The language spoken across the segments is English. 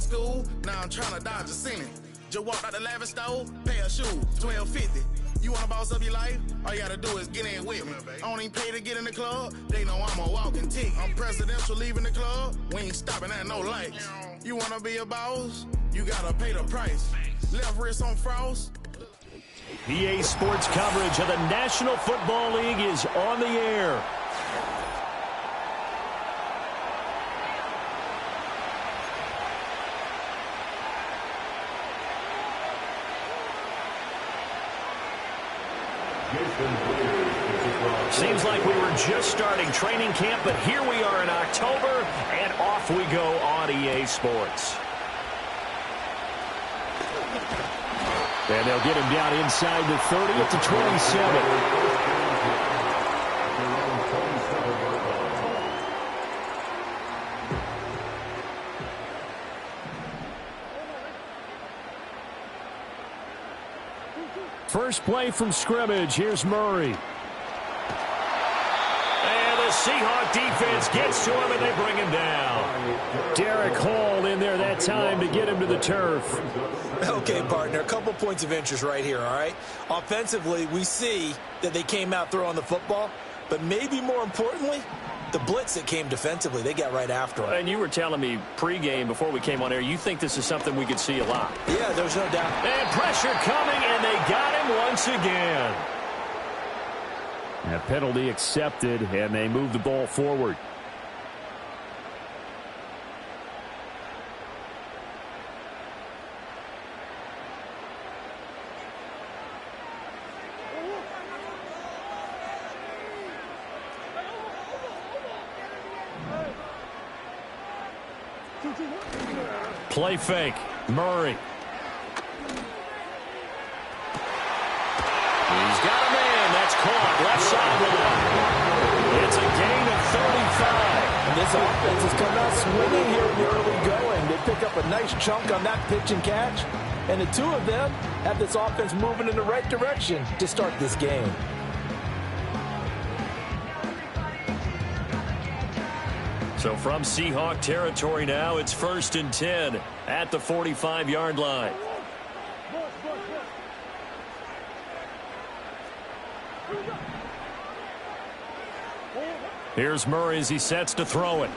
school, now I'm trying to dodge a Senate. Just walked out the lavish store, pair of shoes, $12.50. You wanna boss up your life? All you gotta do is get in with me. I don't even pay to get in the club. They know I'm a walking tick. I'm presidential leaving the club. We ain't stopping at no lights. You wanna be a boss? You gotta pay the price. Left wrist on frost. EA Sports coverage of the National Football League is on the air. Seems like we were just starting training camp, but here we are in October, and off we go on EA Sports. And they'll get him down inside the 30 at the 27. First play from scrimmage. Here's Murray. And the Seahawk defense gets to him, and they bring him down. Derek Hall in there that time to get him to the turf. Okay, partner, a couple points of interest right here, all right? Offensively, we see that they came out throwing the football, but maybe more importantly, the blitz that came defensively, they got right after him. And you were telling me pregame before we came on air, you think this is something we could see a lot. Yeah, there's no doubt. And pressure coming, and they got him once again. A penalty accepted, and they move the ball forward. Play fake. Murray. He's got a man. That's caught. Left sideline. It's a gain of 35. And this offense has come out swinging here in the early going. They pick up a nice chunk on that pitch and catch. And the two of them have this offense moving in the right direction to start this game. So from Seahawk territory now, it's 1st and 10 at the 45-yard line. Here's Murray as he sets to throw it.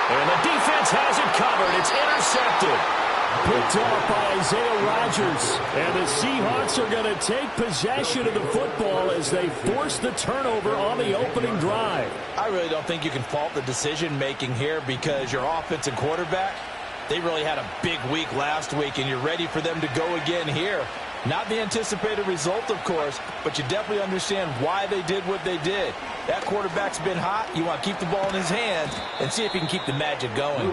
And the defense has it covered. It's intercepted. Picked off by Isaiah Rodgers. And the Seahawks are going to take possession of the football as they force the turnover on the opening drive. I really don't think you can fault the decision-making here because your offense and quarterback, they really had a big week last week, and you're ready for them to go again here. Not the anticipated result, of course, but you definitely understand why they did what they did. That quarterback's been hot. You want to keep the ball in his hands and see if he can keep the magic going.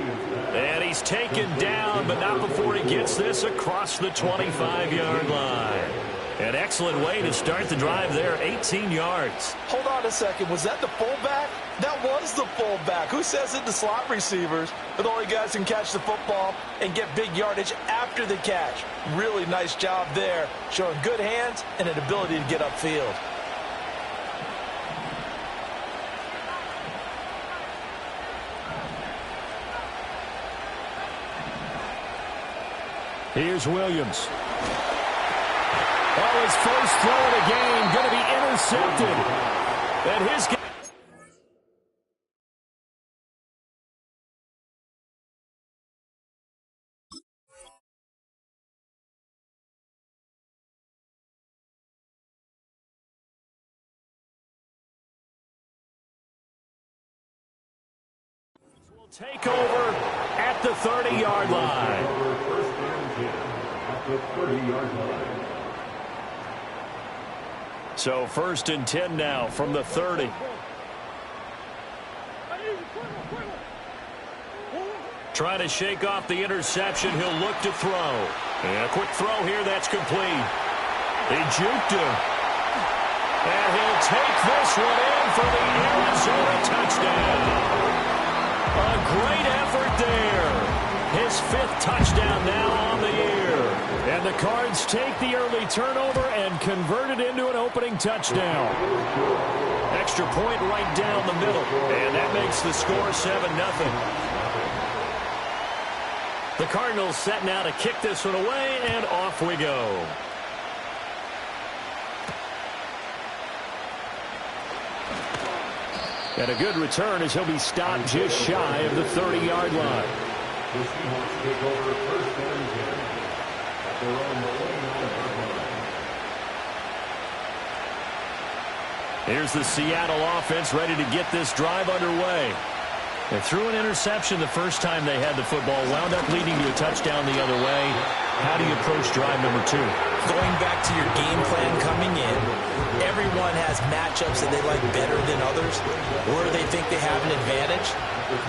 And he's taken down, but not before he gets this across the 25-yard line. An excellent way to start the drive there, 18 yards. Hold on a second. Was that the fullback? That was the fullback. Who says it? The slot receivers. But only guys can catch the football and get big yardage after the catch. Really nice job there, showing good hands and an ability to get upfield. Here's Williams. Oh, his first throw of the game going to be intercepted. And his game. Will take over at the 30-yard line. So 1st and 10 now from the 30. Trying to shake off the interception. He'll look to throw. And a quick throw here. That's complete. They juked him. And he'll take this one in for the Arizona touchdown. A great effort there. His 5th touchdown now on the year. And the Cards take the early turnover and convert it into an opening touchdown. Extra point right down the middle. And that makes the score 7-0. The Cardinals set now to kick this one away, and off we go. And a good return as he'll be stopped just shy of the 30-yard line. Here's the Seattle offense ready to get this drive underway. They threw an interception the first time they had the football, wound up leading to a touchdown the other way. How do you approach drive number 2? Going back to your game plan coming in, everyone has matchups that they like better than others, or they think they have an advantage.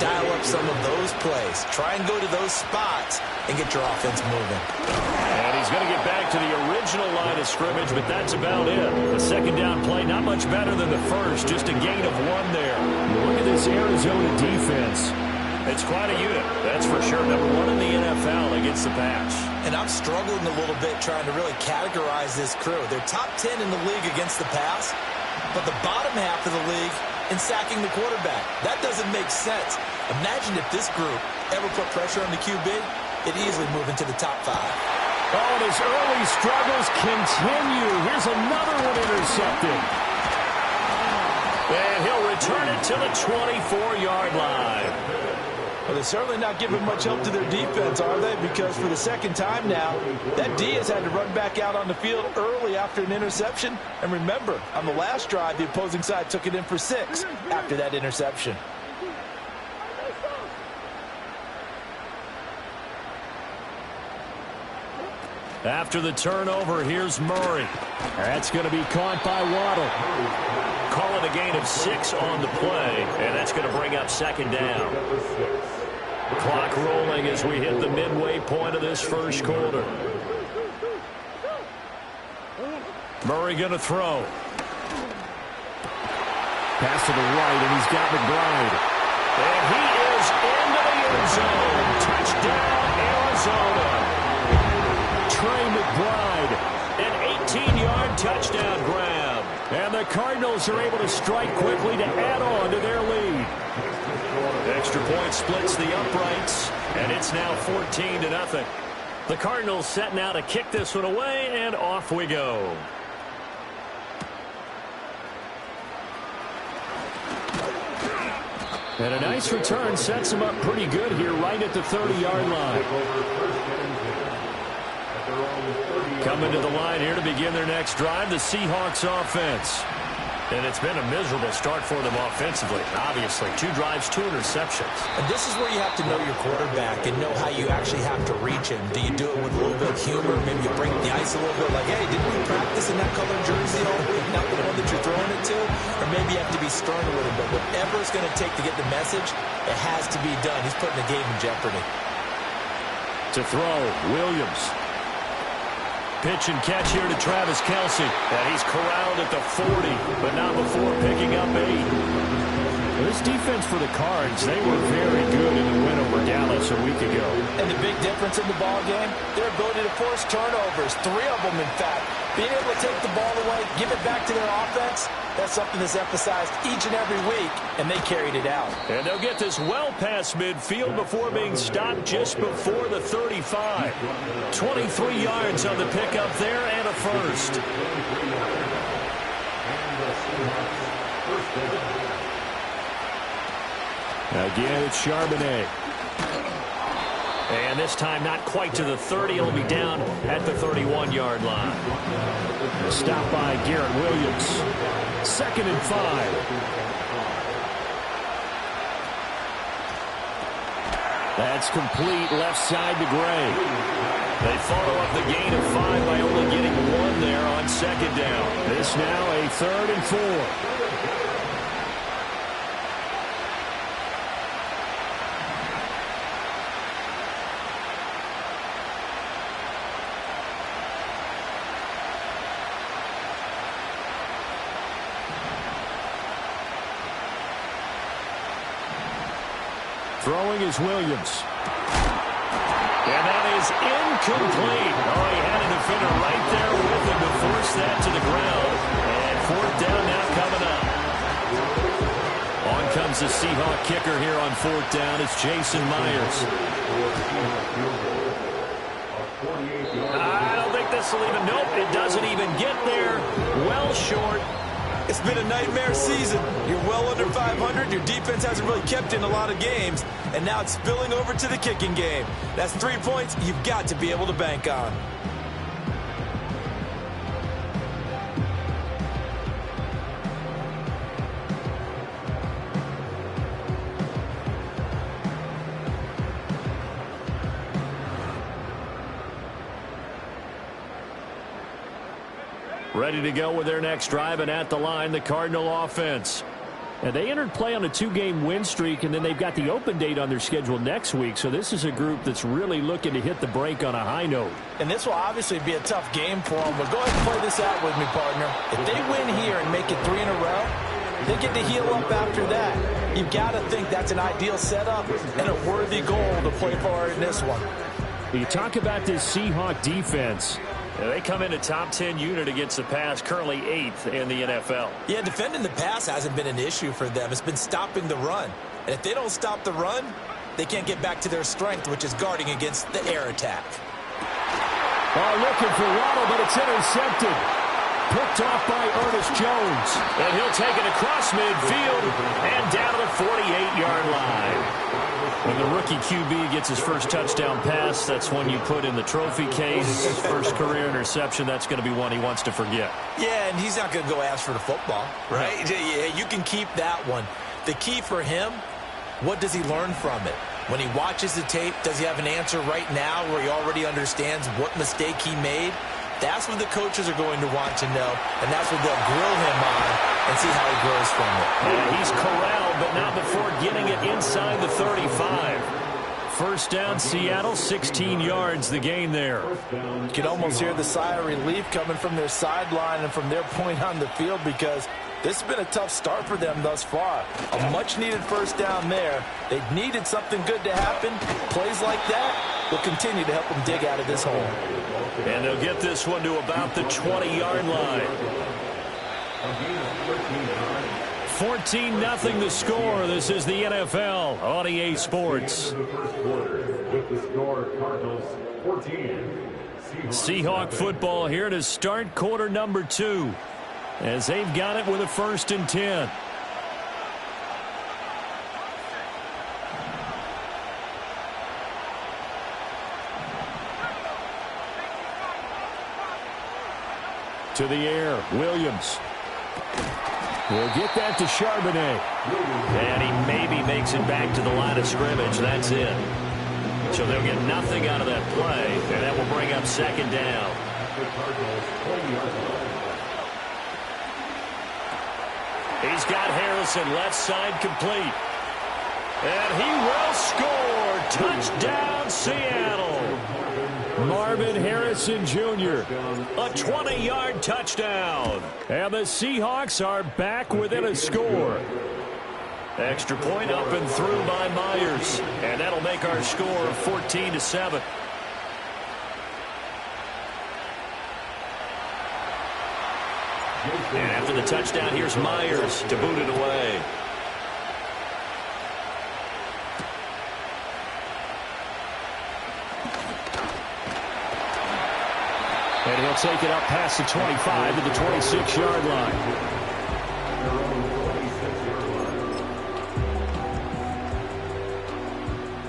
Dial up some of those plays. Try and go to those spots and get your offense moving. And he's going to get back to the original line of scrimmage, but that's about it. The second down play, not much better than the first, just a gain of 1 there. Look at this Arizona defense. It's quite a unit, that's for sure. Number 1 in the NFL against the pass. And I'm struggling a little bit trying to really categorize this crew. They're top 10 in the league against the pass, but the bottom half of the league in sacking the quarterback. That doesn't make sense. Imagine if this group ever put pressure on the QB, it'd easily move into the top 5. Oh, and his early struggles continue. Here's another one intercepted. And he'll return it to the 24-yard line. Well, they're certainly not giving much help to their defense, are they? Because for the second time now, that D has had to run back out on the field early after an interception. And remember, on the last drive, the opposing side took it in for 6 after that interception. After the turnover, here's Murray. That's going to be caught by Waddle. Call it a gain of 6 on the play, and that's going to bring up second down. Clock rolling as we hit the midway point of this first quarter. Murray going to throw. Pass to the right, and he's got McBride. And he is into the end zone. Touchdown, Arizona. Trey McBride, an 18-yard touchdown grab. And the Cardinals are able to strike quickly to add on to their lead. Extra point splits the uprights, and it's now 14-0. The Cardinals set now to kick this one away, and off we go. And a nice return sets them up pretty good here right at the 30-yard line. Coming to the line here to begin their next drive, the Seahawks offense. And it's been a miserable start for them offensively. Obviously, 2 drives, 2 interceptions. And this is where you have to know your quarterback and know how you actually have to reach him. Do you do it with a little bit of humor? Maybe you break the ice a little bit like, hey, didn't we practice in that colored jersey all week, not the one that you're throwing it to? Or maybe you have to be sterner with him. But whatever it's going to take to get the message, it has to be done. He's putting the game in jeopardy. To throw, Williams. Pitch and catch here to Travis Kelce. And he's corralled at the 40, but not before picking up 8. This defense for the Cards, they were very good in the win over Dallas a week ago. And the big difference in the ball game, their ability to force turnovers, 3 of them in fact. Being able to take the ball away, give it back to their offense, that's something that's emphasized each and every week, and they carried it out. And they'll get this well past midfield before being stopped just before the 35. 23 yards on the pickup there and a first. Again, it's Charbonnet. And this time not quite to the 30. He'll be down at the 31-yard line. Stopped by Garrett Williams. 2nd and 5. That's complete left side to Gray. They follow up the gain of 5 by only getting 1 there on second down. This now a 3rd and 4. Throwing is Williams. And that is incomplete. Oh, he had a defender right there with him to force that to the ground. And 4th down now coming up. On comes the Seahawk kicker here on 4th down. It's Jason Myers. I don't think this will even, nope, it doesn't even get there. Well short. It's been a nightmare season. You're well under 500. Your defense hasn't really kept in a lot of games. And now it's spilling over to the kicking game. That's 3 points you've got to be able to bank on. Ready to go with their next drive, and at the line, the Cardinal offense. And they entered play on a 2-game win streak, and then they've got the open date on their schedule next week. So this is a group that's really looking to hit the break on a high note. And this will obviously be a tough game for them. But go ahead and play this out with me, partner. If they win here and make it 3 in a row, they get to heal up after that. You've got to think that's an ideal setup and a worthy goal to play for in this one. You talk about this Seahawk defense. They come in a top 10 unit against the pass, currently 8th in the NFL. Yeah, defending the pass hasn't been an issue for them. It's been stopping the run. And if they don't stop the run, they can't get back to their strength, which is guarding against the air attack. Looking for Waddle, but it's intercepted. Picked off by Ernest Jones. And he'll take it across midfield and down to the 48-yard line. When the rookie QB gets his first touchdown pass, that's one you put in the trophy case. First career interception, that's going to be one he wants to forget. Yeah, and he's not going to go ask for the football, right? Yeah, you can keep that one. The key for him, what does he learn from it? When he watches the tape, does he have an answer right now where he already understands what mistake he made? That's what the coaches are going to want to know, and that's what they'll grill him on and see how he grows from it. And he's corralled, but not before getting it inside the 35. First down, Seattle, 16 yards, the gain there. You can almost hear the sigh of relief coming from their sideline and from their point on the field because this has been a tough start for them thus far. A much-needed first down there. They needed something good to happen. Plays like that will continue to help them dig out of this hole. And they'll get this one to about the 20-yard line. 14-0 the score. This is the NFL on EA Sports. Seahawk football here to start quarter number 2 as they've got it with a 1st and 10. To the air, Williams. We'll get that to Charbonnet. And he maybe makes it back to the line of scrimmage. That's it. So they'll get nothing out of that play, and that will bring up 2nd down. He's got Harrison left side complete. And he will score. Touchdown, Seattle. Marvin Harrison Jr., a 20-yard touchdown. And the Seahawks are back within a score. Extra point up and through by Myers. And that'll make our score 14-7. And after the touchdown, here's Myers to boot it away. And he'll take it up past the 25 to the 26-yard line.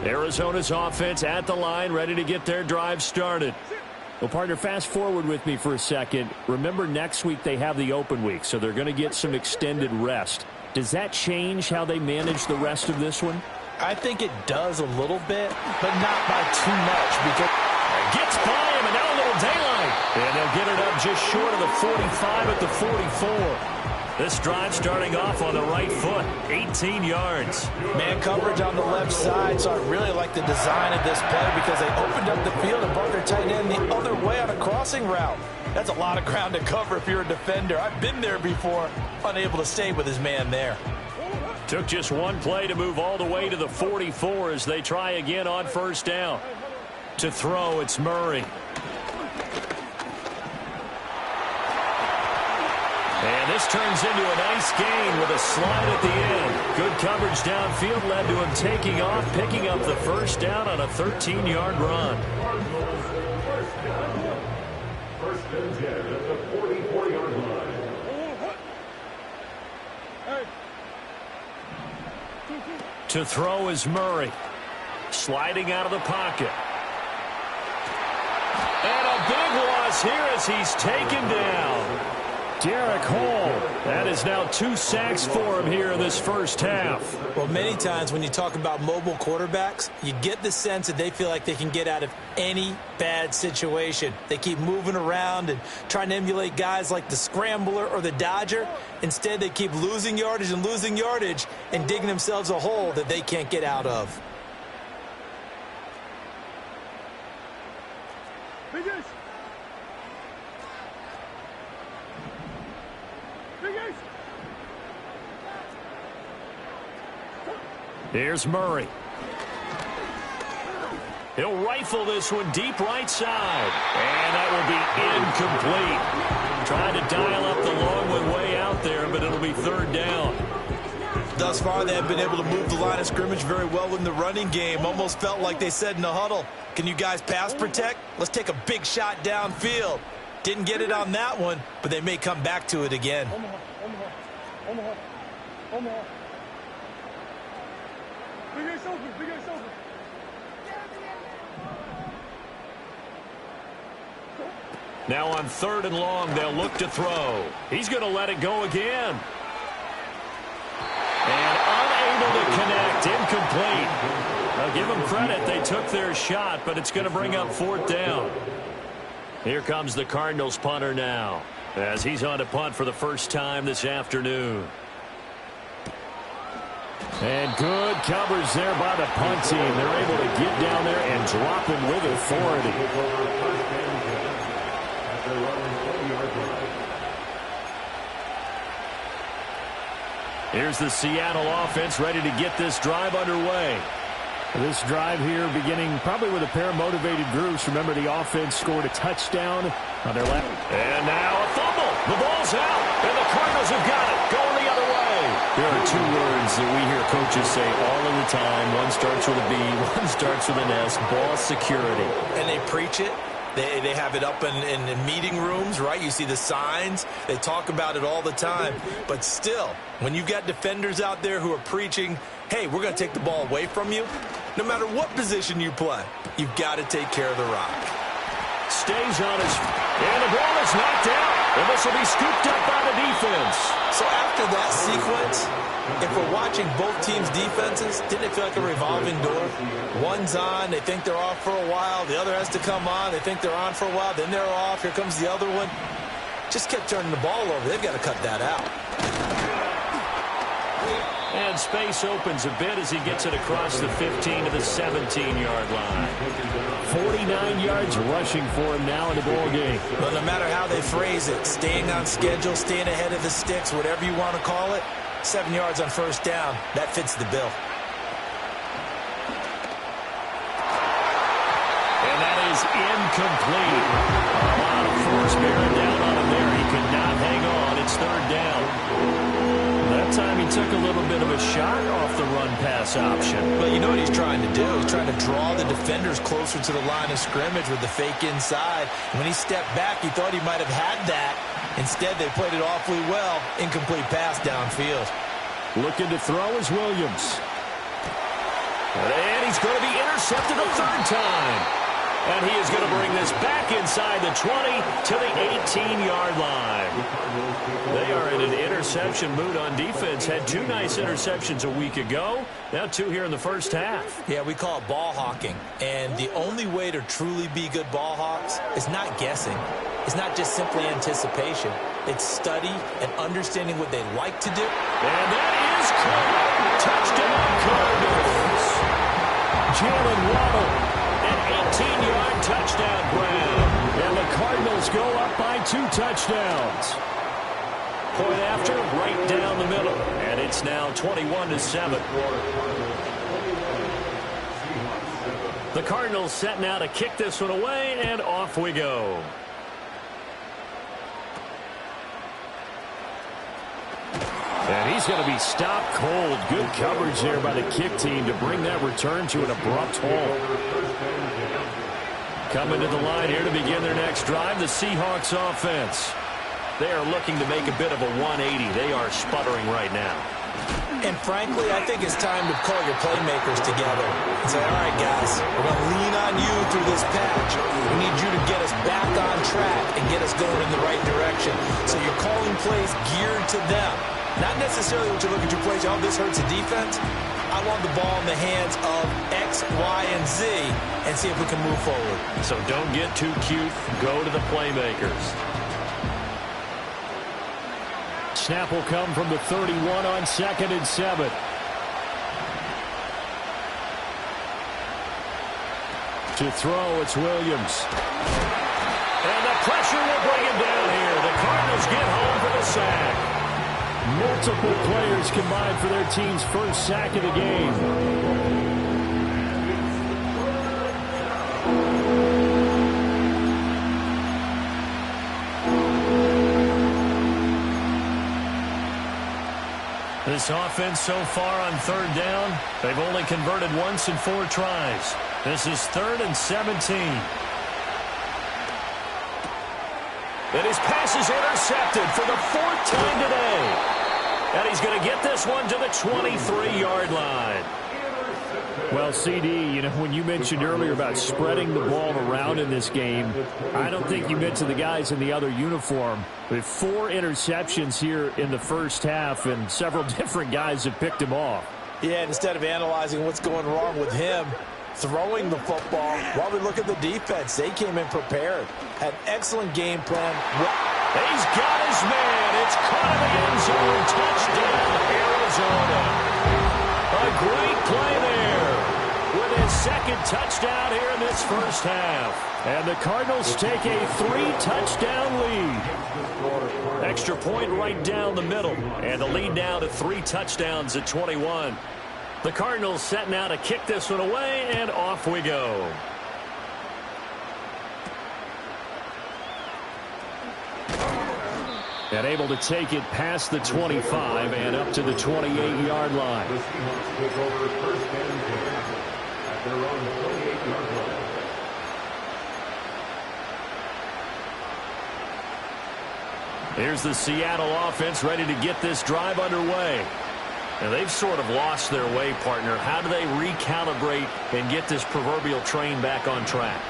Arizona's offense at the line, ready to get their drive started. Well, partner, fast forward with me for a second. Remember, next week they have the open week, so they're going to get some extended rest. Does that change how they manage the rest of this one? I think it does a little bit, but not by too much because gets by him, and now a little daylight. And they'll get it up just short of the 45 at the 44. This drive starting off on the right foot, 18 yards. Man coverage on the left side, so I really like the design of this play because they opened up the field and brought their tight end the other way on a crossing route. That's a lot of ground to cover if you're a defender. I've been there before, unable to stay with his man there. Took just one play to move all the way to the 44 as they try again on first down. To throw, it's Murray. And this turns into a nice gain with a slide at the end. Good coverage downfield led to him taking off, picking up the first down on a 13-yard run. First and 10 at the 44-yard line. To throw is Murray. Sliding out of the pocket. And a big loss here as he's taken down. Derek Hall. That is now 2 sacks for him here in this first half. Well, many times when you talk about mobile quarterbacks, you get the sense that they feel like they can get out of any bad situation. They keep moving around and trying to emulate guys like the Scrambler or the Dodger. Instead, they keep losing yardage and digging themselves a hole that they can't get out of. Here's Murray. He'll rifle this one deep right side. And that will be incomplete. Trying to dial up the long one way out there, but it'll be third down. Thus far, they have been able to move the line of scrimmage very well in the running game. Almost felt like they said in the huddle, can you guys pass protect? Let's take a big shot downfield. Didn't get it on that one, but they may come back to it again. Now on 3rd and long, they'll look to throw. He's going to let it go again. And unable to connect, incomplete. I'll give them credit. They took their shot, but it's going to bring up 4th down. Here comes the Cardinals punter now, as he's on to punt for the first time this afternoon. And good coverage there by the punt team. They're able to get down there and drop him with authority. Here's the Seattle offense ready to get this drive underway. This drive here beginning probably with a pair of motivated groups. Remember, the offense scored a touchdown on their left. And now a fumble. The ball's out, and the Cardinals have got it. Going the other way. There are 2 words that we hear coaches say all of the time. One starts with a B, one starts with an S. Ball security. And they preach it. They have it up in meeting rooms, right? You see the signs. They talk about it all the time. But still, when you've got defenders out there who are preaching, hey, we're going to take the ball away from you, no matter what position you play, you've got to take care of the rock. Stays on his... And the ball is knocked out. And this will be scooped up by the defense. So after that sequence, if we're watching both teams' defenses, didn't it feel like a revolving door? One's on, they think they're off for a while. The other has to come on, they think they're on for a while. Then they're off, here comes the other one. Just kept turning the ball over. They've got to cut that out. And space opens a bit as he gets it across the 15 to the 17-yard line. 49 yards rushing for him now in the ball game. But no matter how they phrase it, staying on schedule, staying ahead of the sticks, whatever you want to call it, 7 yards on first down, that fits the bill. And that is incomplete. A lot of force bearing down on him there. He could not hang on. It's 3rd down. That time he took a little bit of a shot off the run-pass option. But you know what he's trying to do? He's trying to draw the defenders closer to the line of scrimmage with the fake inside. When he stepped back, he thought he might have had that. Instead, they played it awfully well. Incomplete pass downfield. Looking to throw is Williams. And he's going to be intercepted a 3rd time. And he is going to bring this back inside the 20 to the 18-yard line. They are in an interception mood on defense. Had 2 nice interceptions a week ago. Now 2 here in the first half. Yeah, we call it ball hawking. And the only way to truly be good ball hawks is not guessing. It's not just simply anticipation. It's study and understanding what they like to do. And that is caught. Touchdown Cardinals. Jalen Waddle. An 18-yard touchdown grab. And the Cardinals go up by 2 touchdowns. Point after, right down the middle. And it's now 21-7. The Cardinals set now to kick this one away, and off we go. And he's going to be stopped cold. Good coverage there by the kick team to bring that return to an abrupt halt. Coming to the line here to begin their next drive, the Seahawks offense. They are looking to make a bit of a 180. They are sputtering right now. And frankly, I think it's time to call your playmakers together and say, all right, guys, we're going to lean on you through this patch. We need you to get us back on track and get us going in the right direction. So you're calling plays geared to them. Not necessarily when you look at your plays, oh, this hurts the defense. I want the ball in the hands of X, Y, and Z and see if we can move forward. So don't get too cute. Go to the playmakers. Snap will come from the 31 on 2nd and 7. To throw, it's Williams. And the pressure will bring him down here. The Cardinals get home for the sack. Multiple players combined for their team's first sack of the game. This offense so far on 3rd down, they've only converted once in 4 tries. This is 3rd and 17. And his pass is intercepted for the 4th time today. And he's going to get this one to the 23-yard line. Well, CD, you know, when you mentioned earlier about spreading the ball around in this game, I don't think you mentioned the guys in the other uniform. With 4 interceptions here in the first half, and several different guys have picked him off. Yeah, instead of analyzing what's going wrong with him, throwing the football, while we look at the defense, they came in prepared. Had an excellent game plan. He's got his man. It's caught in the end zone. Touchdown, Arizona. A great play there with his 2nd touchdown here in this first half. And the Cardinals take a 3-touchdown lead. Extra point right down the middle. And the lead now to 3 touchdowns at 21. The Cardinals set now to kick this one away, and off we go. And able to take it past the 25 and up to the 28-yard line. The Seahawks take over 1st and 10 at their own 28-yard line. Here's the Seattle offense ready to get this drive underway. And they've sort of lost their way, partner. How do they recalibrate and get this proverbial train back on track?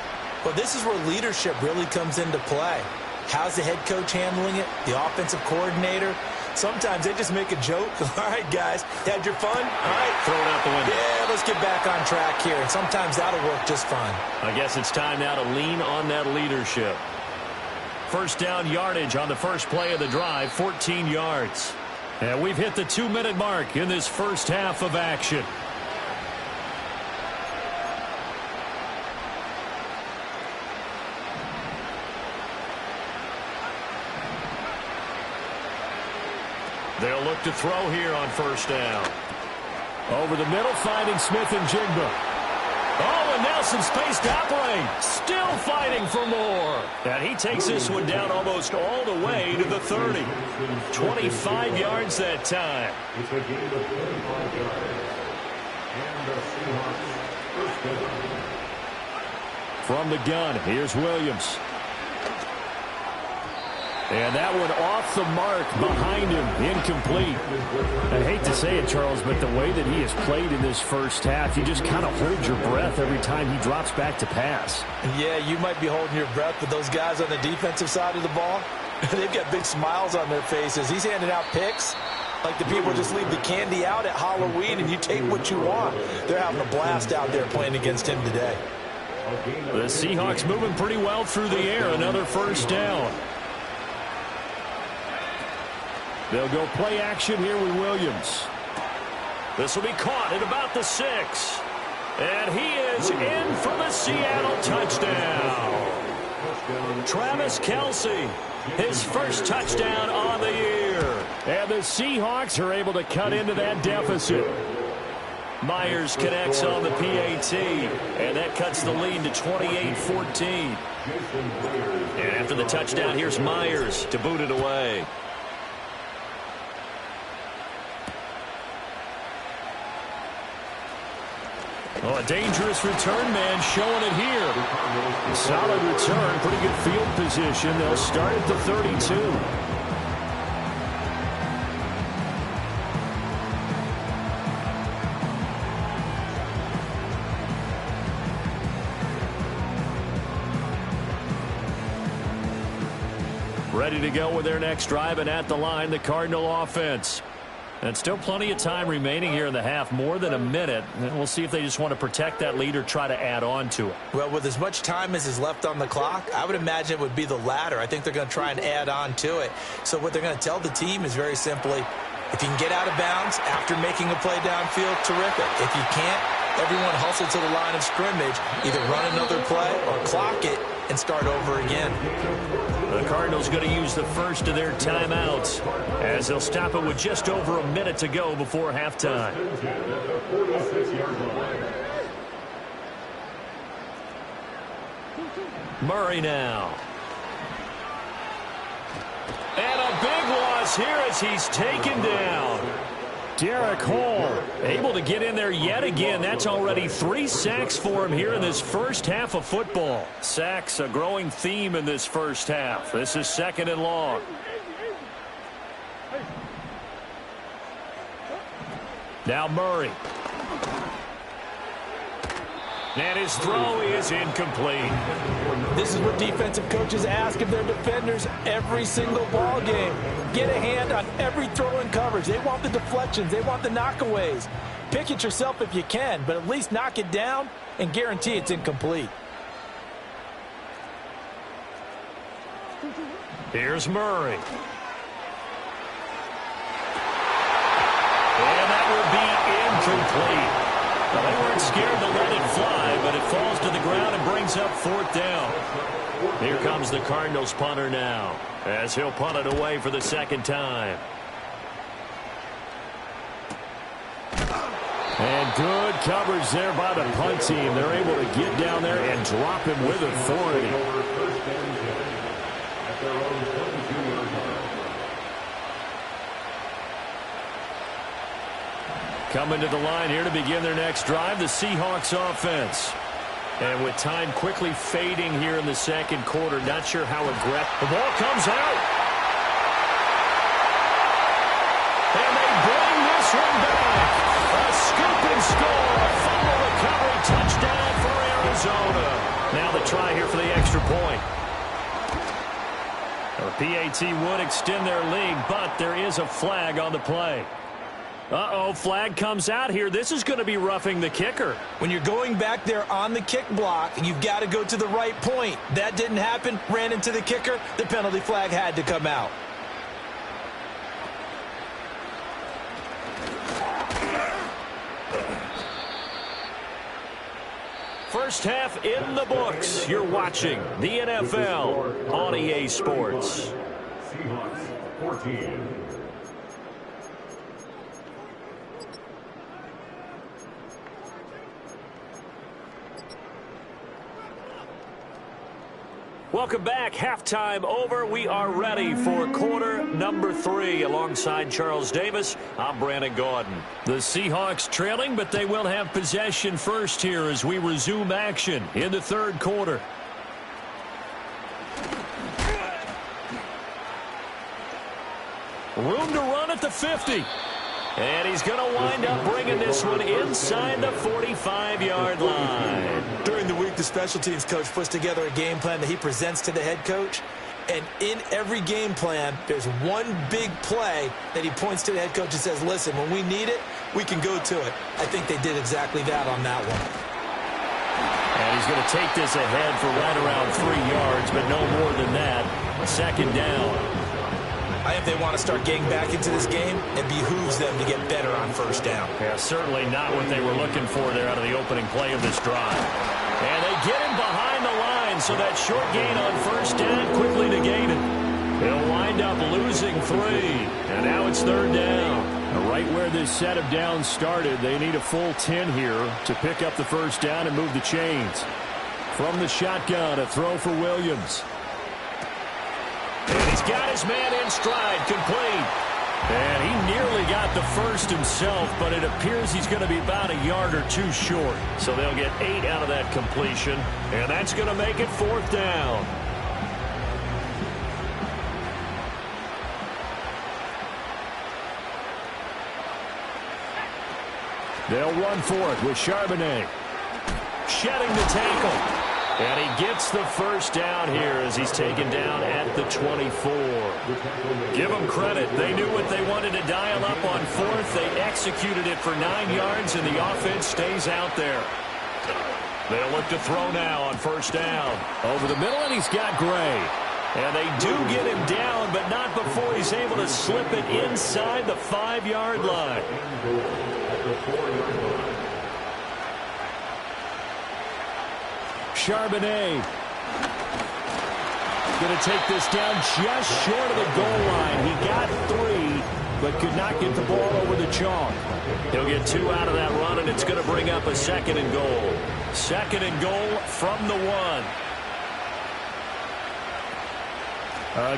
Well, this is where leadership really comes into play. How's the head coach handling it? The offensive coordinator? Sometimes they just make a joke. All right, guys, had your fun? All right. Throw it out the window. Yeah, let's get back on track here. And sometimes that'll work just fine. I guess it's time now to lean on that leadership. First down yardage on the first play of the drive, 14 yards. And we've hit the 2-minute mark in this first half of action. They'll look to throw here on first down. Over the middle, finding Smith and Jigba. Oh, and now some space to operate. Still fighting for more. And he takes this one down almost all the way to the 30. 25 yards that time. It's a gain of 25 yards. And the Seahawks first down. From the gun, here's Williams. And that one off the mark behind him, incomplete. I hate to say it, Charles, but the way that he has played in this first half, you just kind of hold your breath every time he drops back to pass. Yeah, you might be holding your breath, but those guys on the defensive side of the ball, they've got big smiles on their faces. He's handing out picks like the people just leave the candy out at Halloween and you take what you want. They're having a blast out there playing against him today. The Seahawks moving pretty well through the air. Another first down. They'll go play action here with Williams. This will be caught at about the 6. And he is in for the Seattle touchdown. Travis Kelce, his first touchdown on the year. And the Seahawks are able to cut into that deficit. Myers connects on the PAT, and that cuts the lead to 28-14. And after the touchdown, here's Myers to boot it away. a dangerous return man showing it here. Solid return, pretty good field position. They'll start at the 32. Ready to go with their next drive, and at the line, the Cardinal offense. And still plenty of time remaining here in the half, more than a minute. And we'll see if they just want to protect that lead or try to add on to it. Well, with as much time as is left on the clock, I would imagine it would be the latter. I think they're going to try and add on to it. So what they're going to tell the team is very simply, if you can get out of bounds after making a play downfield, terrific. If you can't, everyone hustle to the line of scrimmage, either run another play or clock it and start over again. The Cardinals going to use the first of their timeouts as they'll stop it with just over a minute to go before halftime. Murray now. And a big loss here as he's taken down. Derek Hall able to get in there yet again. That's already 3 sacks for him here in this first half of football. Sacks, a growing theme in this first half. This is 2nd and long. Now Murray. And his throw is incomplete. This is what defensive coaches ask of their defenders every single ball game. Get a hand on every throw in coverage. They want the deflections. They want the knockaways. Pick it yourself if you can, but at least knock it down and guarantee it's incomplete. Here's Murray. And that will be incomplete. Well, they weren't scared to let it fly, but it falls to the ground and brings up 4th down. Here comes the Cardinals punter now, as he'll punt it away for the 2nd time. And good coverage there by the punt team. They're able to get down there and drop him with authority. Coming to the line here to begin their next drive, the Seahawks offense. And with time quickly fading here in the 2nd quarter, not sure how aggressive. The ball comes out. And they bring this one back. A scoop and score. A fumble recovery touchdown for Arizona. Now the try here for the extra point. The PAT would extend their lead, but there is a flag on the play. Uh-oh, flag comes out here. This is going to be roughing the kicker. When you're going back there on the kick block, you've got to go to the right point. That didn't happen. Ran into the kicker. The penalty flag had to come out. First half in the books. You're watching the NFL on EA Sports. Seahawks 14. Welcome back. Halftime over. We are ready for quarter number 3. Alongside Charles Davis, I'm Brandon Gaudin. The Seahawks trailing, but they will have possession first here as we resume action in the 3rd quarter. Room to run at the 50. And he's going to wind up bringing this one inside the 45-yard line. During the week, the special teams coach puts together a game plan that he presents to the head coach. And in every game plan, there's one big play that he points to the head coach and says, listen, when we need it, we can go to it. I think they did exactly that on that one. And he's going to take this ahead for right around 3 yards, but no more than that. 2nd down. I think they want to start getting back into this game. It behooves them to get better on 1st down. Yeah, certainly not what they were looking for there out of the opening play of this drive. And they get him behind the line, so that short gain on 1st down quickly negated. He'll wind up losing 3. And now it's 3rd down. Right where this set of downs started, they need a full 10 here to pick up the 1st down and move the chains. From the shotgun, a throw for Williams. And he's got his man in stride, complete. And he nearly got the first himself, but it appears he's going to be about a yard or two short. So they'll get 8 out of that completion, and that's going to make it 4th down. They'll run for it with Charbonnet. Shedding the tackle. And he gets the first down here as he's taken down at the 24. Give them credit. They knew what they wanted to dial up on 4th. They executed it for 9 yards, and the offense stays out there. They'll look to throw now on 1st down. Over the middle, and he's got Gray. And they do get him down, but not before he's able to slip it inside the 5-yard line. Charbonnet going to take this down just short of the goal line. He got 3, but could not get the ball over the chalk. He'll get 2 out of that run, and it's going to bring up a 2nd and goal. 2nd and goal from the 1.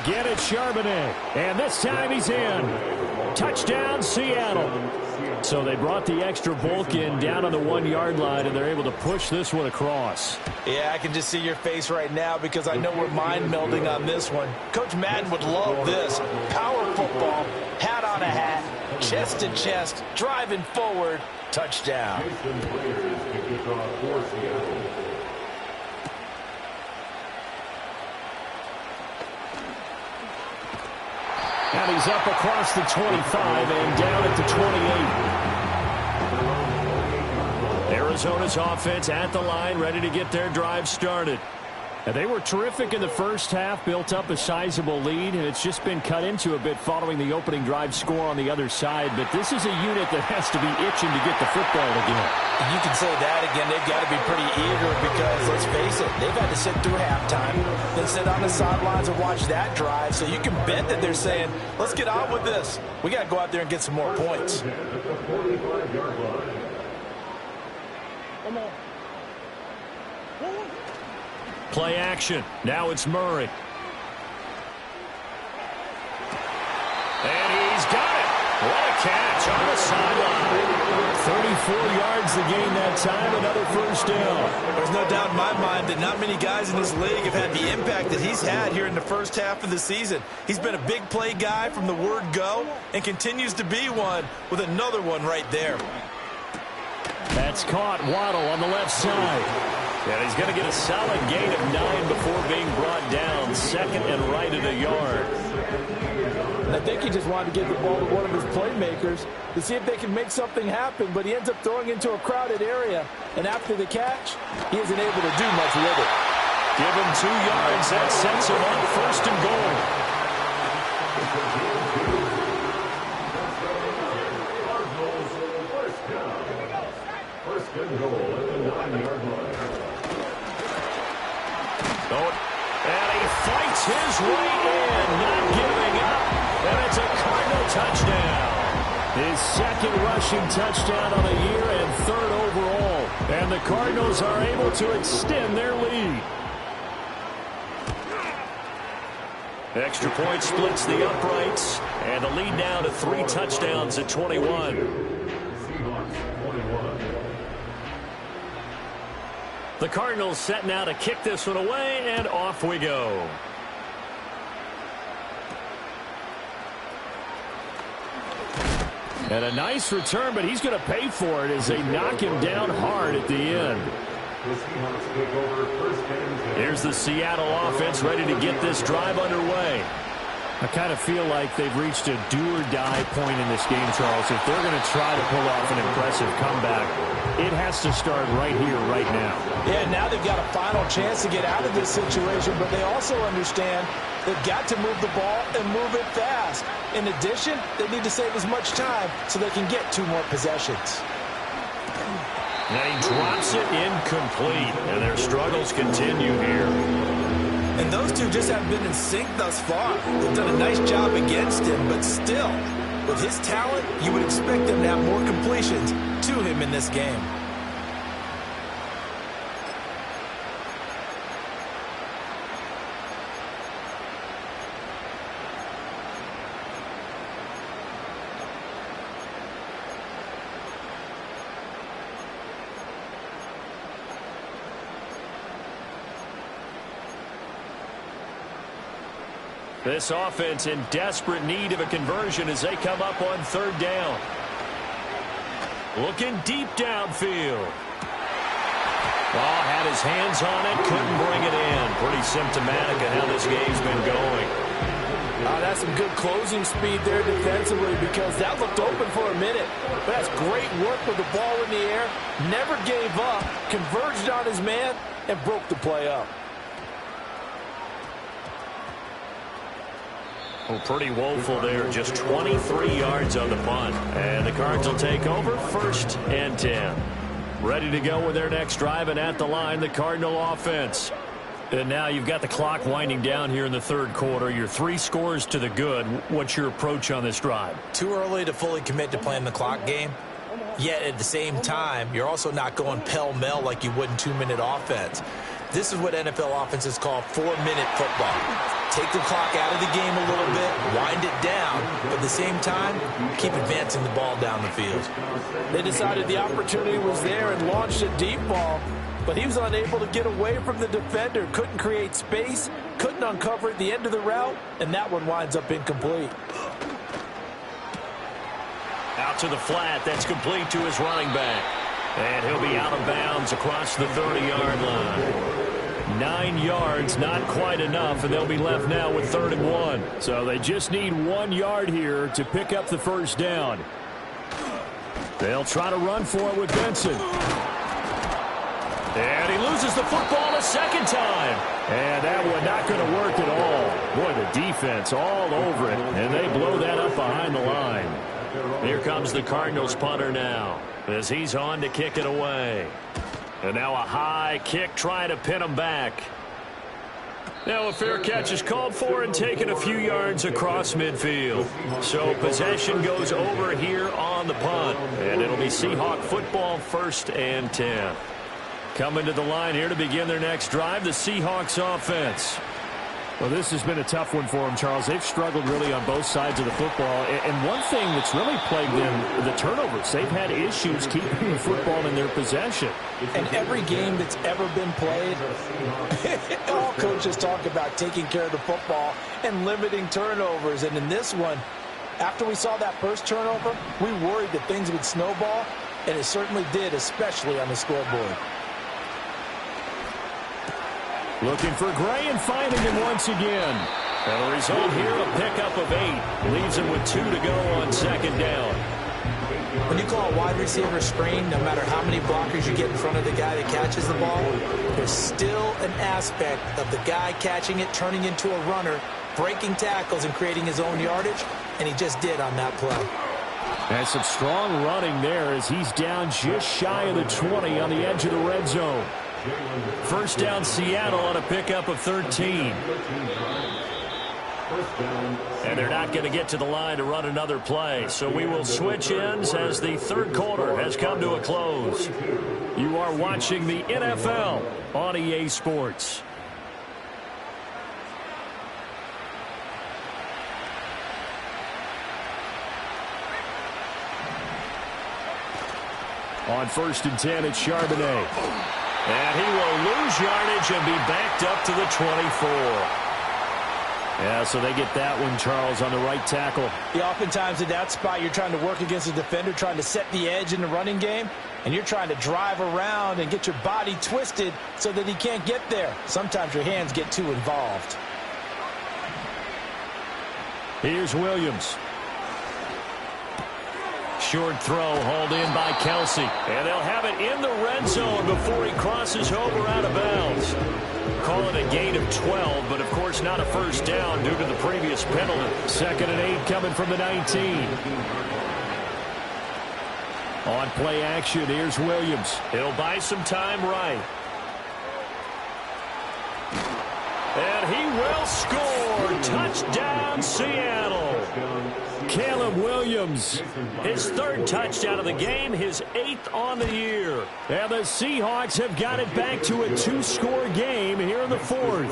Again, it's Charbonnet, and this time he's in. Touchdown, Seattle. So they brought the extra bulk in down on the 1-yard line, and they're able to push this one across. Yeah, I can just see your face right now because I know we're mind-melding on this one. Coach Madden would love this. Power football, hat on a hat, chest to chest, driving forward, touchdown. And he's up across the 25 and down at the 28. Arizona's offense at the line, ready to get their drive started. And they were terrific in the first half, built up a sizable lead, and it's just been cut into a bit following the opening drive score on the other side. But this is a unit that has to be itching to get the football again. You can say that again. They've got to be pretty eager because, let's face it, they've had to sit through halftime, then sit on the sidelines and watch that drive. So you can bet that they're saying, let's get on with this. We got to go out there and get some more points. Come on. Play action. Now it's Murray. And he's got it. What a catch on the sideline. 34 yards to gain that time. Another first down. There's no doubt in my mind that not many guys in this league have had the impact that he's had here in the first half of the season. He's been a big play guy from the word go and continues to be one with another one right there. That's caught. Waddle on the left side. And he's going to get a solid gain of 9 before being brought down. 2nd and right at a yard. And I think he just wanted to get the ball to one of his playmakers to see if they can make something happen, but he ends up throwing into a crowded area. And after the catch, he isn't able to do much with it. Give him 2 yards. That sets him up 1st and goal. First and goal at the 9-yard line. And he fights his way in, not giving up. And it's a Cardinal touchdown. His 2nd rushing touchdown on the year and 3rd overall. And the Cardinals are able to extend their lead. Extra point splits the uprights. And the lead now to 3 touchdowns at 21. The Cardinals set now to kick this one away, and off we go. And a nice return, but he's going to pay for it as they knock him down hard at the end. Here's the Seattle offense ready to get this drive underway. I kind of feel like they've reached a do-or-die point in this game, Charles. If they're going to try to pull off an impressive comeback, it has to start right here, right now. Yeah, now they've got a final chance to get out of this situation, but they also understand they've got to move the ball and move it fast. In addition, they need to save as much time so they can get 2 more possessions. And he drops it incomplete, and their struggles continue here. And those two just haven't been in sync thus far. They've done a nice job against him, but still, with his talent, you would expect them to have more completions to him in this game. This offense in desperate need of a conversion as they come up on third down. Looking deep downfield. Had his hands on it, couldn't bring it in. Pretty symptomatic of how this game's been going. That's some good closing speed there defensively because that looked open for a minute. But that's great work with the ball in the air. Never gave up, converged on his man, and broke the play up. Well, pretty woeful there. Just 23 yards on the punt. And the Cards will take over 1st and 10. Ready to go with their next drive, and at the line, the Cardinal offense. And now you've got the clock winding down here in the third quarter. You're 3 scores to the good. What's your approach on this drive? Too early to fully commit to playing the clock game. Yet at the same time, you're also not going pell-mell like you would in 2-minute offense. This is what NFL offenses call 4-minute football. Take the clock out of the game a little bit, wind it down, but at the same time, keep advancing the ball down the field. They decided the opportunity was there and launched a deep ball, but he was unable to get away from the defender, couldn't create space, couldn't uncover at the end of the route, and that one winds up incomplete. Out to the flat, that's complete to his running back. And he'll be out of bounds across the 30-yard line. 9 yards, not quite enough, and they'll be left now with 3rd and 1. So they just need 1 yard here to pick up the first down. They'll try to run for it with Benson. And he loses the football a second time. And that one not going to work at all. Boy, the defense all over it, and they blow that up behind the line. Here comes the Cardinals punter now as he's on to kick it away. And now a high kick trying to pin him back. Now a fair catch is called for and taken a few yards across midfield. So possession goes over here on the punt. And it'll be Seahawk football 1st and 10. Coming to the line here to begin their next drive, the Seahawks offense. Well, this has been a tough one for them, Charles. They've struggled really on both sides of the football. And one thing that's really plagued them, the turnovers. They've had issues keeping the football in their possession. And every game that's ever been played, all coaches talk about taking care of the football and limiting turnovers. And in this one, after we saw that first turnover, we worried that things would snowball, and it certainly did, especially on the scoreboard. Looking for Gray and finding him once again. And the result here, a pickup of 8. Leaves him with 2 to go on 2nd down. When you call a wide receiver screen, no matter how many blockers you get in front of the guy that catches the ball, there's still an aspect of the guy catching it, turning into a runner, breaking tackles and creating his own yardage, and he just did on that play. And some strong running there as he's down just shy of the 20 on the edge of the red zone. First down, Seattle on a pickup of 13. And they're not going to get to the line to run another play. So we will switch ends as the third quarter has come to a close. You are watching the NFL on EA Sports. On 1st and 10, it's Charbonnet. And he will lose yardage and be backed up to the 24. Yeah, so they get that one, Charles, on the right tackle. Yeah, oftentimes in that spot, you're trying to work against a defender, trying to set the edge in the running game, and you're trying to drive around and get your body twisted so that he can't get there. Sometimes your hands get too involved. Here's Williams. Short throw hauled in by Kelsey. And they'll have it in the red zone before he crosses over out of bounds. Call it a gain of 12, but of course not a first down due to the previous penalty. 2nd and 8 coming from the 19. On play action, here's Williams. He'll buy some time right. And he will score. Touchdown, Seattle. Caleb Williams, his 3rd touchdown of the game, his 8th on the year. And the Seahawks have got it back to a 2-score game here in the 4th.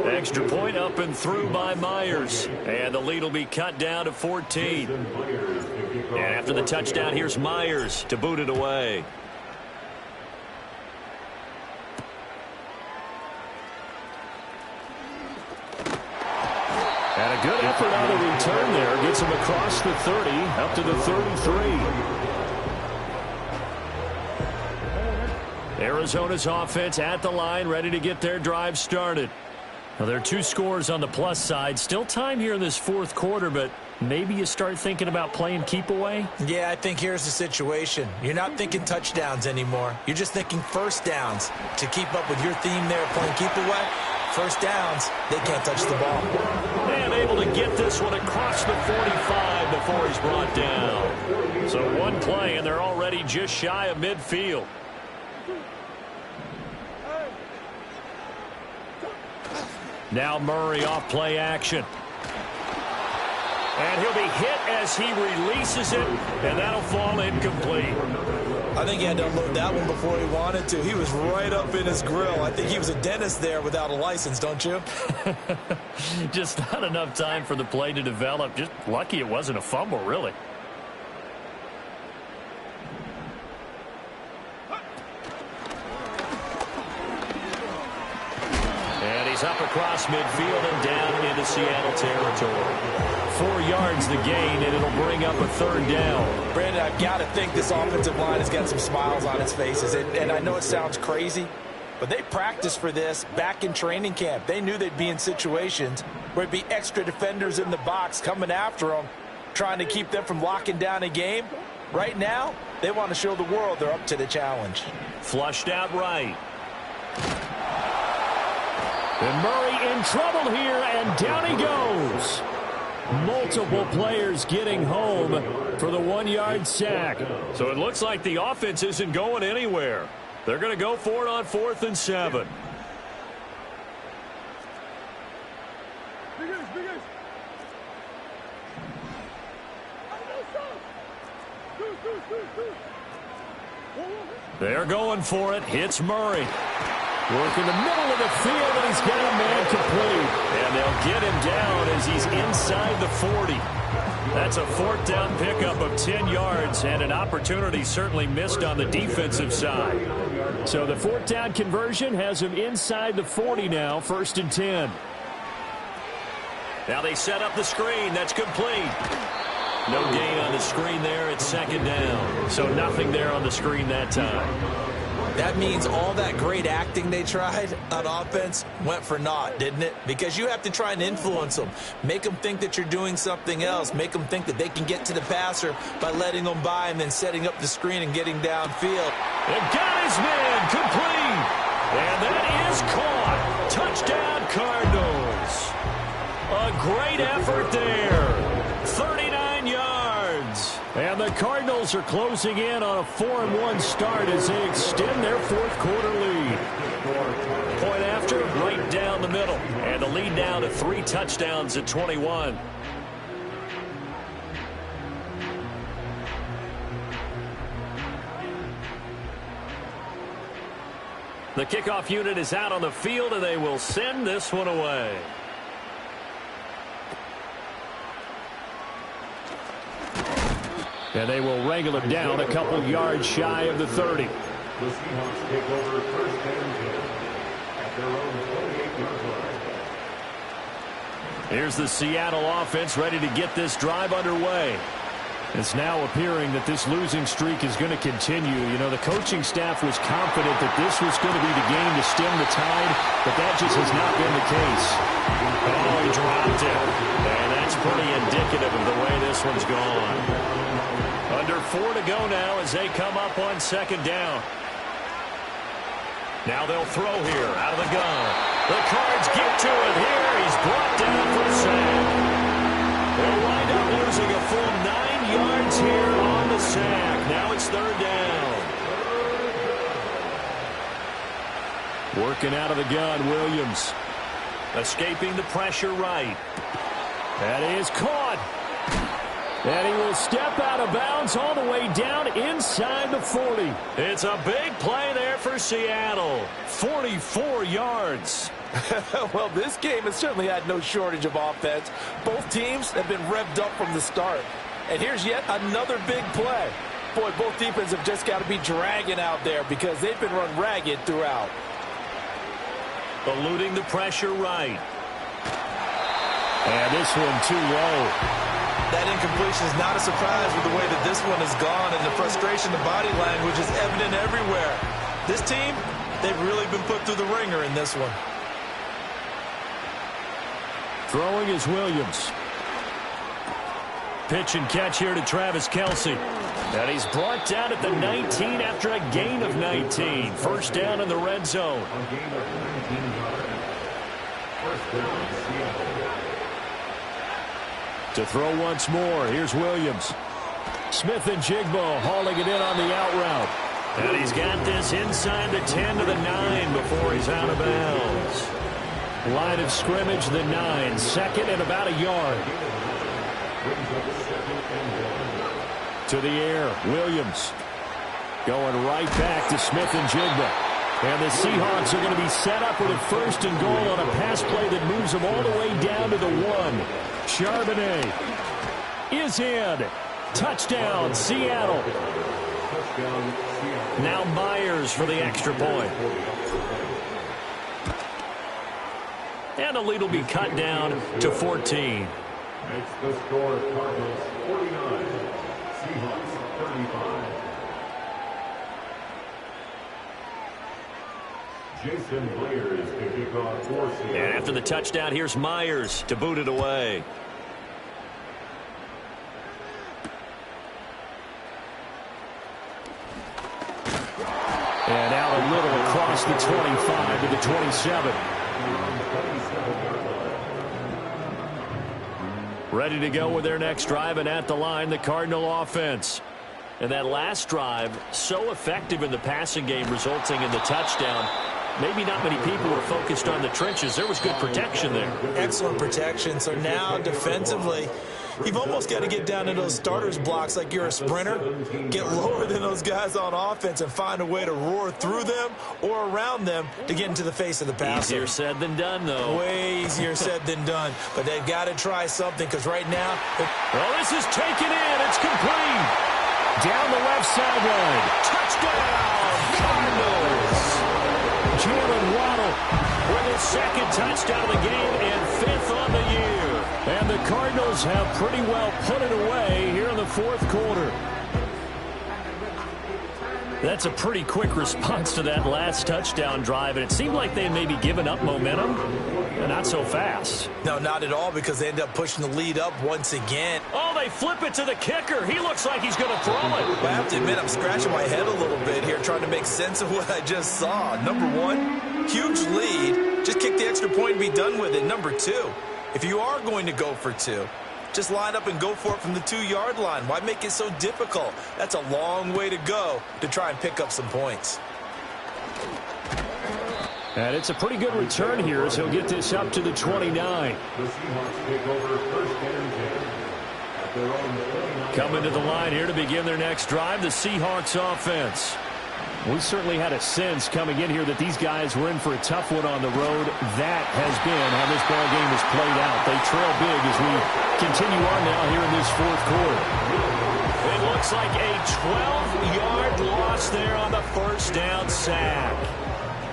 Extra point up and through by Myers. And the lead will be cut down to 14. And after the touchdown, here's Myers to boot it away. Good effort on the return there. Gets him across the 30, up to the 33. Arizona's offense at the line, ready to get their drive started. Now, there are 2 scores on the plus side. Still time here in this fourth quarter, but maybe you start thinking about playing keep away? Yeah, I think here's the situation. You're not thinking touchdowns anymore. You're just thinking first downs. To keep up with your theme there, playing keep away, first downs, they can't touch the ball. And able to get this one across the 45 before he's brought down. So one play, and they're already just shy of midfield. Now Murray off play action. And he'll be hit as he releases it, and that'll fall incomplete. I think he had to unload that one before he wanted to. He was right up in his grill. I think he was a dentist there without a license, don't you? Just not enough time for the play to develop. Just lucky it wasn't a fumble, really. And he's up across midfield and down into Seattle territory. 4 yards the gain, and it'll bring up a third down. Brandon, I've got to think this offensive line has got some smiles on its faces. And I know it sounds crazy, but they practiced for this back in training camp. They knew they'd be in situations where it'd be extra defenders in the box coming after them, trying to keep them from locking down a game. Right now, they want to show the world they're up to the challenge. Flushed out right. And Murray in trouble here, and down he goes. Multiple players getting home for the 1-yard sack. So it looks like the offense isn't going anywhere. They're going to go for it on 4th and 7. They're going for it. Hits Murray. Working the middle of the field, and he's got a man complete. And they'll get him down as he's inside the 40. That's a 4th down pickup of 10 yards, and an opportunity certainly missed on the defensive side. So the 4th down conversion has him inside the 40 now, 1st and 10. Now they set up the screen. That's complete. No gain on the screen there. It's 2nd down. So nothing there on the screen that time. That means all that great acting they tried on offense went for naught, didn't it? Because you have to try and influence them. Make them think that you're doing something else. Make them think that they can get to the passer by letting them by and then setting up the screen and getting downfield. And got his man complete. And that is caught. Touchdown Cardinals. A great effort there. 39 yards. And the Cardinals are closing in on a 4-1 start as they extend their 4th quarter lead. Point after, right down the middle. And the lead now to 3 touchdowns at 21. The kickoff unit is out on the field, and they will send this one away. And they will wrangle him down a couple yards shy of the 30. The Seahawks take over 1st and 10 at their own 28-yard line. Here's the Seattle offense ready to get this drive underway. It's now appearing that this losing streak is going to continue. You know, the coaching staff was confident that this was going to be the game to stem the tide, but that just has not been the case. Oh, he dropped it. And that's pretty indicative of the way this one's gone. Under 4 to go now as they come up on 2nd down. Now they'll throw here out of the gun. The Cards get to it here. He's brought down for a sack. They'll wind up losing a full 9 yards here on the sack. Now it's 3rd down. Working out of the gun, Williams. Escaping the pressure right. That is caught. And he will step out of bounds all the way down inside the 40. It's a big play there for Seattle. 44 yards. Well, this game has certainly had no shortage of offense. Both teams have been revved up from the start. And here's yet another big play. Boy, both defenses have just got to be dragging out there because they've been run ragged throughout. Eluding the pressure right. And this one too low. That incompletion is not a surprise with the way that this one has gone, and the frustration, the body language is evident everywhere. This team, they've really been put through the ringer in this one. Throwing is Williams. Pitch and catch here to Travis Kelce. And he's brought down at the 19 after a gain of 19. First down in the red zone. To throw once more, here's Williams. Smith and Jigbo hauling it in on the out route. And he's got this inside the 10 to the 9 before he's out of bounds. Line of scrimmage, the 9. Second and about a yard. To the air, Williams. Going right back to Smith and Jigba. And the Seahawks are going to be set up with a first and goal on a pass play that moves them all the way down to the 1. Charbonnet is in. Touchdown, Seattle. Now Myers for the extra point. And the lead will be cut down to 14. Makes the score Cardinals 49, Seahawks 35. Jason Myers to kick off for Seattle. And after the touchdown, here's Myers to boot it away. And out a little across the 25 to the 27. Ready to go with their next drive, and at the line, the Cardinal offense. And that last drive, so effective in the passing game, resulting in the touchdown. Maybe not many people were focused on the trenches. There was good protection there. Excellent protection. So now defensively, you've almost got to get down to those starters blocks like you're a sprinter. Get lower than those guys on offense and find a way to roar through them or around them to get into the face of the passer. Easier said than done, though. Way easier said than done. But they've got to try something, because right now... Oh, this is taken in. It's complete. Down the left sideline. Touchdown, Cardinals. Jalen Waddle with his second touchdown of the game and 5th on the year. And the Cardinals have pretty well put it away here in the 4th quarter. That's a pretty quick response to that last touchdown drive, and it seemed like they had maybe given up momentum. Not so fast. No, not at all, because they end up pushing the lead up once again. Oh, they flip it to the kicker. He looks like he's going to throw it. I have to admit, I'm scratching my head a little bit here trying to make sense of what I just saw. Number 1, huge lead. Just kick the extra point and be done with it. Number 2, if you are going to go for 2, just line up and go for it from the 2-yard line. Why make it so difficult? That's a long way to go to try and pick up some points. And it's a pretty good return here as he'll get this up to the 29. The Seahawks take over first and 10 at their own 29. Coming to the line here to begin their next drive, the Seahawks offense. We certainly had a sense coming in here that these guys were in for a tough one on the road. That has been how this ball game has played out. They trail big as we continue on now here in this 4th quarter. It looks like a 12-yard loss there on the first down sack.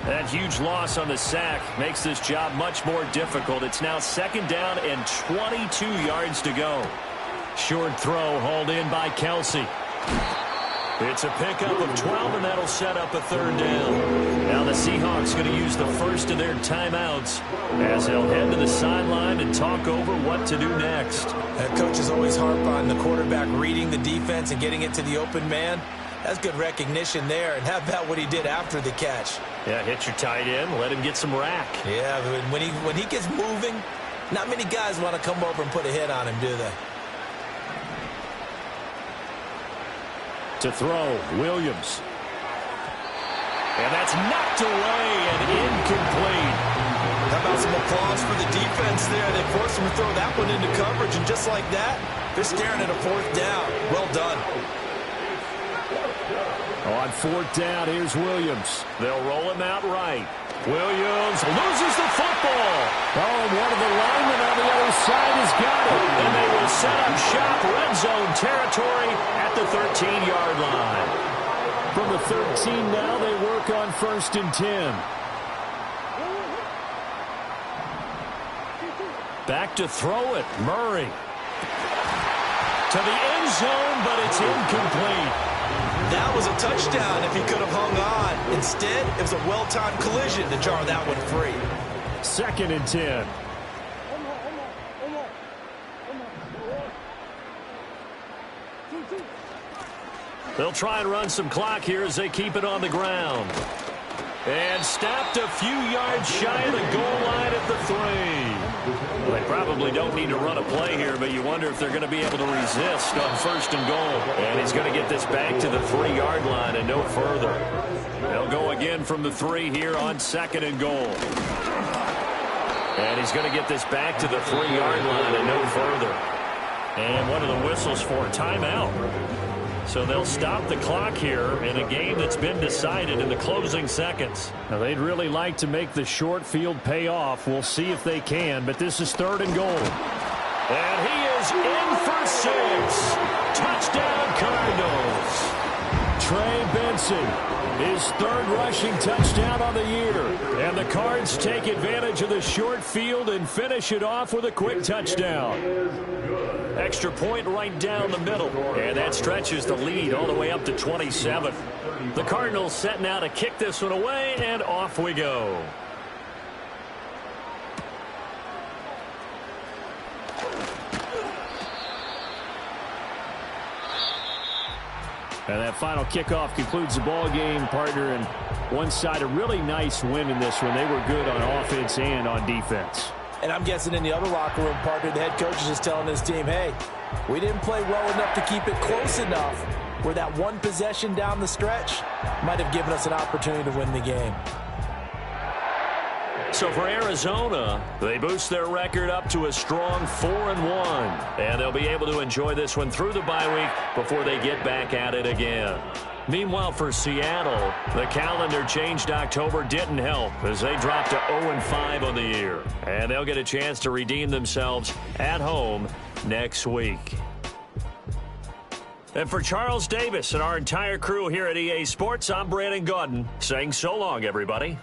That huge loss on the sack makes this job much more difficult. It's now 2nd down and 22 yards to go. Short throw hauled in by Kelce. It's a pickup of 12, and that'll set up a 3rd down. Now the Seahawks going to use the first of their timeouts as they'll head to the sideline and talk over what to do next. Coaches always harp on the quarterback reading the defense and getting it to the open man. That's good recognition there. And how about what he did after the catch? Yeah, hit your tight end, let him get some rack. Yeah, when he gets moving, not many guys want to come over and put a hit on him, do they? To throw, Williams. And that's knocked away and incomplete. How about some applause for the defense there? They forced him to throw that one into coverage, and just like that, they're staring at a 4th down. Well done. On 4th down, here's Williams. They'll roll him out right. Williams loses the football. Oh, one of the linemen on the other side has got it. And they will set up shop, red zone territory at the 13-yard line. From the 13 now, they work on 1st and 10. Back to throw it. Murray. To the end zone, but it's incomplete. That was a touchdown if he could have hung on. Instead, it was a well-timed collision to jar that one free. 2nd and 10. They'll try and run some clock here as they keep it on the ground. And stopped a few yards shy of the goal line at the 3. Well, they probably don't need to run a play here, but you wonder if they're going to be able to resist on 1st and goal. And he's going to get this back to the 3-yard line and no further. They'll go again from the 3 here on 2nd and goal. And he's going to get this back to the 3-yard line and no further. And what are the whistles for? Timeout. So they'll stop the clock here in a game that's been decided in the closing seconds. Now, they'd really like to make the short field pay off. We'll see if they can, but this is 3rd and goal. And he is in for 6. Touchdown, Cardinals. Trey Benson, his 3rd rushing touchdown on the year. And the Cards take advantage of the short field and finish it off with a quick touchdown. Extra point right down the middle. And that stretches the lead all the way up to 27. The Cardinals set now to kick this one away, and off we go. And that final kickoff concludes the ball game, partner. And one side, a really nice win in this one. They were good on offense and on defense. And I'm guessing in the other locker room, partner, the head coach is just telling his team, hey, we didn't play well enough to keep it close enough where that one possession down the stretch might have given us an opportunity to win the game. So for Arizona, they boost their record up to a strong 4-1. And they'll be able to enjoy this one through the bye week before they get back at it again. Meanwhile, for Seattle, the calendar changed October didn't help as they dropped to 0-5 on the year. And they'll get a chance to redeem themselves at home next week. And for Charles Davis and our entire crew here at EA Sports, I'm Brandon Gaudin saying so long, everybody.